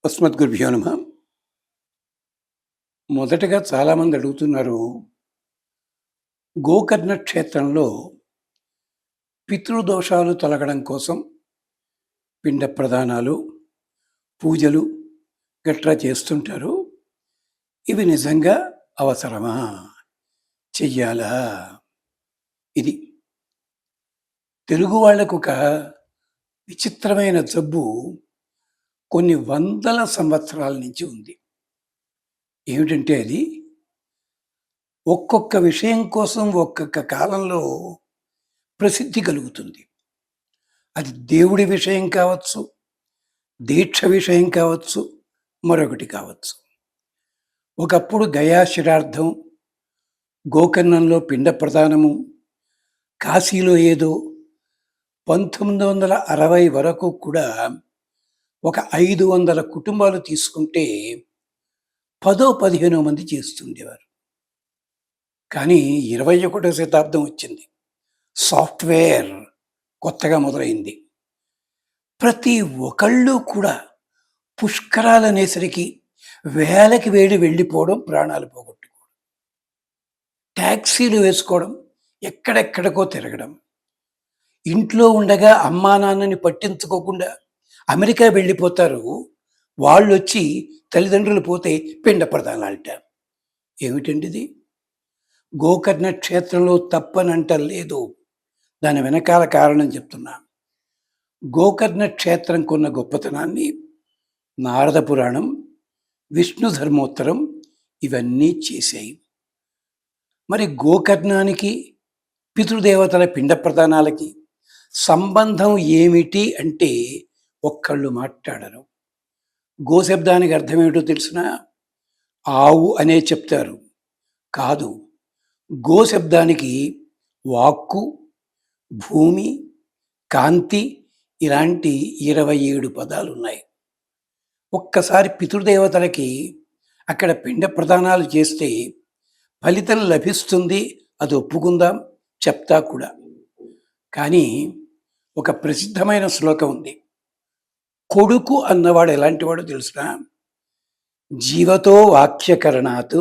అస్మద్గురుభ్యో నమః. మొదటగా చాలామంది అడుగుతున్నారు, గోకర్ణ క్షేత్రంలో పితృదోషాలు తొలగడం కోసం పిండ ప్రదానాలు, పూజలు గట్రా చేస్తుంటారు. ఇవి నిజంగా అవసరమా? చెయ్యాలా? ఇది తెలుగు వాళ్ళకొక విచిత్రమైన జబ్బు కొన్ని వందల సంవత్సరాల నుంచి ఉంది. ఏమిటంటే అది ఒక్కొక్క విషయం కోసం ఒక్కొక్క కాలంలో ప్రసిద్ధి కలుగుతుంది. అది దేవుడి విషయం కావచ్చు, దీక్ష విషయం కావచ్చు, మరొకటి కావచ్చు. ఒకప్పుడు గయా శిరార్థం, గోకర్ణంలో పిండ ప్రదానము, కాశీలో ఏదో 1960 వరకు కూడా ఒక 500 కుటుంబాలు తీసుకుంటే 10-15 మంది చేస్తుండేవారు. కానీ 21వ శతాబ్దం వచ్చింది. సాఫ్ట్వేర్ కొత్తగా మొదలైంది. ప్రతి ఒక్కళ్ళు కూడా పుష్కరాలనేసరికి వేలకి వేడి వెళ్ళిపోవడం, ప్రాణాలు పోగొట్టుకోవడం, ట్యాక్సీలు వేసుకోవడం, ఎక్కడెక్కడికో తిరగడం, ఇంట్లో ఉండగా అమ్మా నాన్నని పట్టించుకోకుండా అమెరికా వెళ్ళిపోతారు. వాళ్ళు వచ్చి తల్లిదండ్రులు పోతే పిండ ప్రదానాలట. ఏమిటండి ఇది? గోకర్ణ క్షేత్రంలో తప్పనంటలేదు. దాని వెనకాల కారణం చెప్తున్నా. గోకర్ణ క్షేత్రం కొన్న గొప్పతనాన్ని నారద పురాణం, విష్ణు ధర్మోత్తరం ఇవన్నీ చేశాయి. మరి గోకర్ణానికి, పితృదేవతల పిండ ప్రదానాలకి సంబంధం ఏమిటి అంటే ఒక్కళ్ళు మాట్లాడరు. గోశబ్దానికి అర్థం ఏమిటో తెలిసిన? ఆవు అనే చెప్తారు. కాదు, గోశబ్దానికి వాక్కు, భూమి, కాంతి ఇలాంటి 27 పదాలు ఉన్నాయి. ఒక్కసారి పితృదేవతలకి అక్కడ పిండ ప్రదానాలు చేస్తే ఫలితం లభిస్తుంది, అది ఒప్పుకుందాం, చెప్తా కూడా. కానీ ఒక ప్రసిద్ధమైన శ్లోకం ఉంది. కొడుకు అన్నవాడు ఎలాంటివాడో తెలుసిన? జీవతో వాక్యకరణాత్,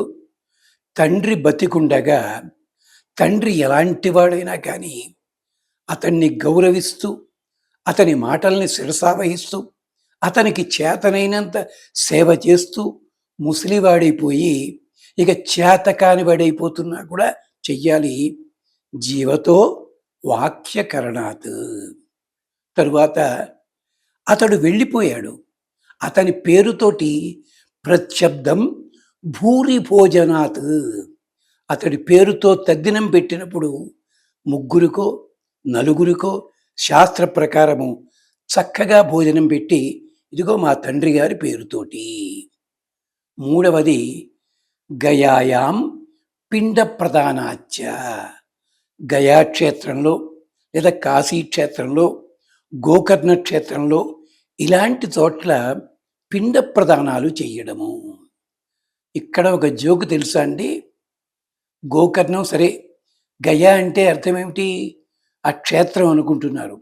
తండ్రి బతికుండగా తండ్రి ఎలాంటివాడైనా కానీ అతన్ని గౌరవిస్తూ, అతని మాటల్ని శిరసావహిస్తూ, అతనికి చేతనైనంత సేవ చేస్తూ ముసలివాడైపోయి ఇక చేతకానివాడైపోతున్నా కూడా చెయ్యాలి. జీవతో వాక్యకరణాత్. తరువాత అతడు వెళ్ళిపోయాడు. అతని పేరుతోటి ప్రత్యబ్దం భూరి భోజనాత్. అతడి పేరుతో తద్దినం పెట్టినప్పుడు 3కో 4కో శాస్త్ర ప్రకారము చక్కగా భోజనం పెట్టి, ఇదిగో మా తండ్రి గారి పేరుతోటి. 3వది గయాయాం పిండ ప్రదానాచ్చ. గయా క్షేత్రంలో లేదా కాశీ క్షేత్రంలో, గోకర్ణ క్షేత్రంలో ఇలాంటి చోట్ల పిండ ప్రదానాలు చేయడము. ఇక్కడ ఒక జోకు తెలుసా అండి? గోకర్ణం సరే, గయా అంటే అర్థం ఏమిటి? ఆ క్షేత్రం అనుకుంటున్నారు.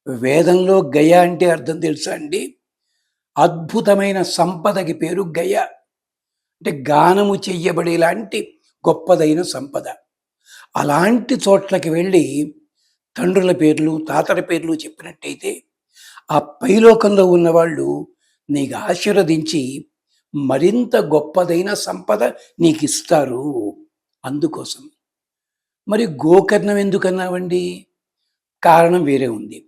వేదంలో గయా అంటే అర్థం తెలుసా అండి? అద్భుతమైన సంపదకి పేరు గయ. అంటే గానము చెయ్యబడేలాంటి గొప్పదైన సంపద. అలాంటి చోట్లకి వెళ్ళి తండ్రుల పేర్లు, తాతల పేర్లు చెప్పినట్టయితే ఆ పైలోకంలో ఉన్నవాళ్ళు నీకు ఆశీర్వదించి మరింత గొప్పదైన సంపద నీకు ఇస్తారు. అందుకోసం. మరి గోకర్ణం ఎందుకన్నావండి? కారణం వేరే ఉంది.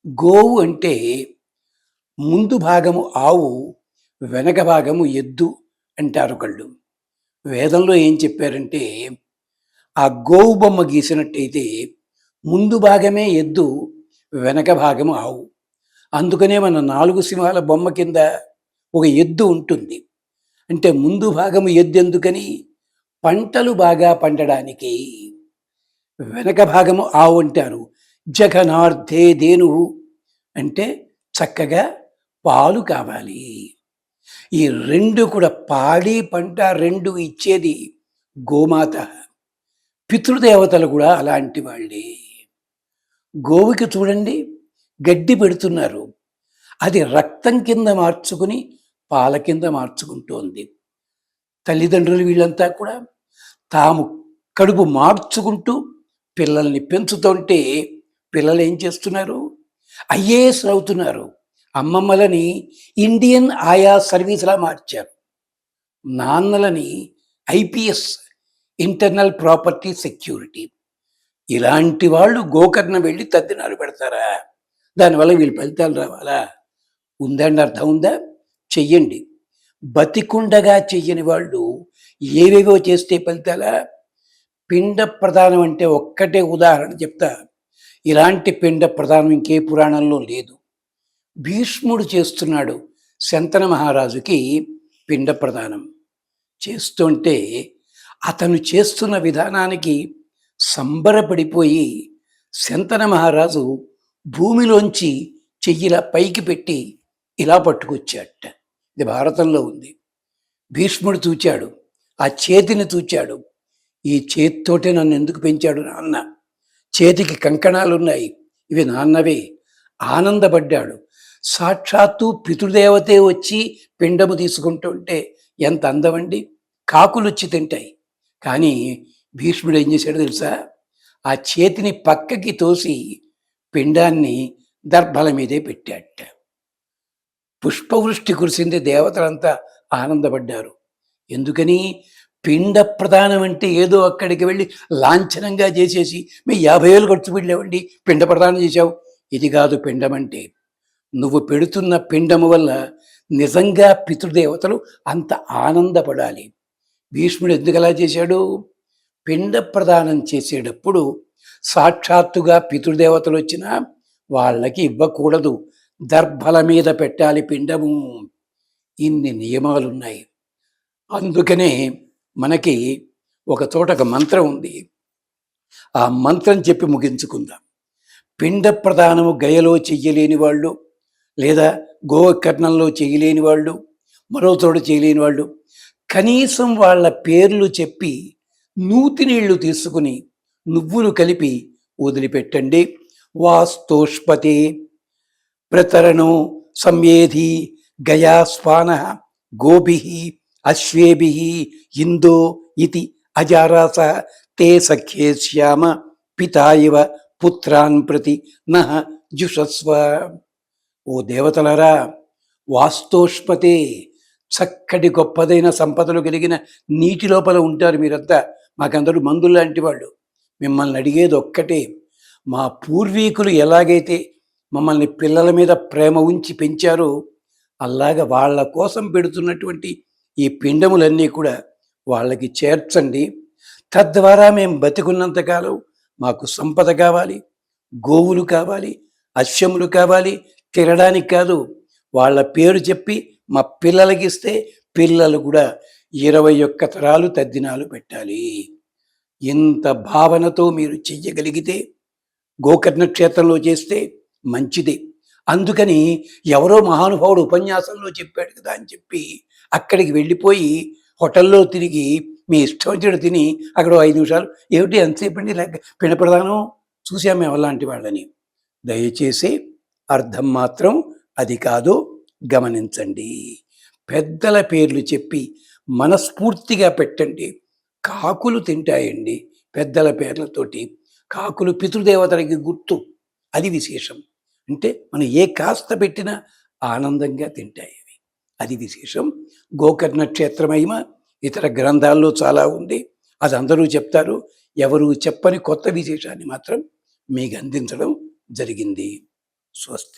గోవు అంటే ముందు భాగము ఆవు, వెనక భాగము ఎద్దు అంటారు ఒకళ్ళు. వేదంలో ఏం చెప్పారంటే, ఆ గోవు బొమ్మ గీసినట్టయితే ముందు భాగమే ఎద్దు, వెనక భాగము ఆవు. అందుకనే మన 4 సింహాల బొమ్మ కింద ఒక ఎద్దు ఉంటుంది. అంటే ముందు భాగము ఎద్దు ఎందుకని? పంటలు బాగా పండడానికి. వెనక భాగము ఆవు అంటారు. జఘనార్థే ధేనుః అంటే చక్కగా పాలు కావాలి. ఈ 2 కూడా, పాడి పంట 2 ఇచ్చేది గోమాత. పితృదేవతలు కూడా అలాంటి వాళ్ళే. గోవుకి చూడండి, గడ్డి పెడుతున్నారు. అది రక్తం కింద మార్చుకుని పాల కింద మార్చుకుంటోంది. తల్లిదండ్రులు వీళ్ళంతా కూడా తాము కడుపు మార్చుకుంటూ పిల్లల్ని పెంచుతుంటే పిల్లలు ఏం చేస్తున్నారు? ఐఏఎస్ అవుతున్నారు. అమ్మమ్మలని ఇండియన్ ఆయా సర్వీస్‌లా మార్చారు. నాన్నలని ఐపీఎస్, ఇంటర్నల్ ప్రాపర్టీ సెక్యూరిటీ. ఇలాంటి వాళ్ళు గోకర్ణ వెళ్ళి తద్దినాలు పెడతారా? దానివల్ల వీళ్ళు ఫలితాలు రావాలా? ఉందండి, అర్థం ఉందా? చెయ్యండి. బతికుండగా చెయ్యని వాళ్ళు ఏవేవో చేస్తే ఫలితాలా? పిండ ప్రదానం అంటే ఒక్కటే ఉదాహరణ చెప్తా. ఇలాంటి పిండ ప్రదానం ఇంకే పురాణంలో లేదు. భీష్ముడు చేస్తున్నాడు శంతన మహారాజుకి పిండ ప్రదానం. చేస్తుంటే అతను చేస్తున్న విధానానికి సంబరపడిపోయి శంతన మహారాజు భూమిలోంచి చెయ్యిలా పైకి పెట్టి ఇలా పట్టుకొచ్చాట. ఇది భారతంలో ఉంది. భీష్ముడు చూచాడు, ఆ చేతిని చూచాడు. ఈ చేతితోటే నన్ను ఎందుకు పెంచాడు నాన్న? చేతికి కంకణాలున్నాయి, ఇవి నాన్నవే. ఆనందపడ్డాడు. సాక్షాత్తు పితృదేవతే వచ్చి పిండము తీసుకుంటుంటే ఎంత అందమండి. కాకులు వచ్చి తింటాయి. కానీ భీష్ముడు ఏం చేశాడో తెలుసా? ఆ చేతిని పక్కకి తోసి పిండాన్ని దర్భల మీదే పెట్టాట. పుష్పవృష్టి కురిసింది. దేవతలంతా ఆనందపడ్డారు. ఎందుకని? పిండ ప్రదానం అంటే ఏదో అక్కడికి వెళ్ళి లాంఛనంగా చేసేసి మీ 50,000 ఖర్చు పెట్టలేవండి, పిండ ప్రదానం చేశావు. ఇది కాదు పిండం అంటే. నువ్వు పెడుతున్న పిండము వల్ల నిజంగా పితృదేవతలు అంత ఆనందపడాలి. భీష్ముడు ఎందుకు అలా చేశాడు? పిండ ప్రదానం చేసేటప్పుడు సాక్షాత్తుగా పితృదేవతలు వచ్చినా వాళ్ళకి ఇవ్వకూడదు, దర్భల మీద పెట్టాలి పిండము. ఇన్ని నియమాలున్నాయి. అందుకనే మనకి ఒక చోట ఒక మంత్రం ఉంది. ఆ మంత్రం చెప్పి ముగించుకుందాం. పిండ ప్రదానము గయలో చెయ్యలేని వాళ్ళు, లేదా గోకర్ణంలో చేయలేని వాళ్ళు, మరో చోట చేయలేని వాళ్ళు కనీసం వాళ్ళ పేర్లు చెప్పి నూతి నీళ్లు తీసుకుని నువ్వులు కలిపి వదిలిపెట్టండి. వాస్తోష్పతే ప్రతరణో సంయేధి గయాస్పాన గోభి అశ్వేభి ఇందో ఇతి అజారాస తే సఖ్యే శ్యామ పితాయివ పుత్రాన్ ప్రతి నః జుషస్వ. ఓ దేవతలరా, వాస్తోష్పతే, చక్కటి గొప్పదైన సంపదలు కలిగిన నీటి లోపల ఉంటారు మీరంతా. మాకందరూ మందులు లాంటి వాళ్ళు. మిమ్మల్ని అడిగేది ఒక్కటే, మా పూర్వీకులు ఎలాగైతే మమ్మల్ని పిల్లల మీద ప్రేమ ఉంచి పెంచారో అలాగ వాళ్ళ కోసం పెడుతున్నటువంటి ఈ పిండములన్నీ కూడా వాళ్ళకి చేర్చండి. తద్వారా మేము బతికున్నంతకాలం మాకు సంపద కావాలి, గోవులు కావాలి, అశ్వములు కావాలి. తినడానికి కాదు, వాళ్ళ పేరు చెప్పి మా పిల్లలకి ఇస్తే పిల్లలు కూడా 21 తరాలు తద్దినాలు పెట్టాలి. ఇంత భావనతో మీరు చెయ్యగలిగితే గోకర్ణ క్షేత్రంలో చేస్తే మంచిది. అందుకని ఎవరో మహానుభావుడు ఉపన్యాసంలో చెప్పాడు కదా అని చెప్పి అక్కడికి వెళ్ళిపోయి హోటల్లో తిరిగి మీ ఇష్టం వచ్చినట్టు తిని అక్కడ 5 నిమిషాలు ఏమిటి ఎంతసేపు అండి పిండ ప్రదానం చూసాం మేము అలాంటి వాళ్ళని. దయచేసి అర్థం మాత్రం అది కాదు, గమనించండి. పెద్దల పేర్లు చెప్పి మనస్ఫూర్తిగా పెట్టండి. కాకులు తింటాయండి పెద్దల పేర్లతోటి. కాకులు పితృదేవతలకి గుర్తు, అది విశేషం. అంటే మనం ఏ కాస్త పెట్టినా ఆనందంగా తింటాయి అవి, అది విశేషం. గోకర్ణ క్షేత్రమహిమ ఇతర గ్రంథాల్లో చాలా ఉంది, అది అందరూ చెప్తారు. ఎవరు చెప్పని కొత్త విశేషాన్ని మాత్రం మీకు అందించడం జరిగింది. స్వస్తి.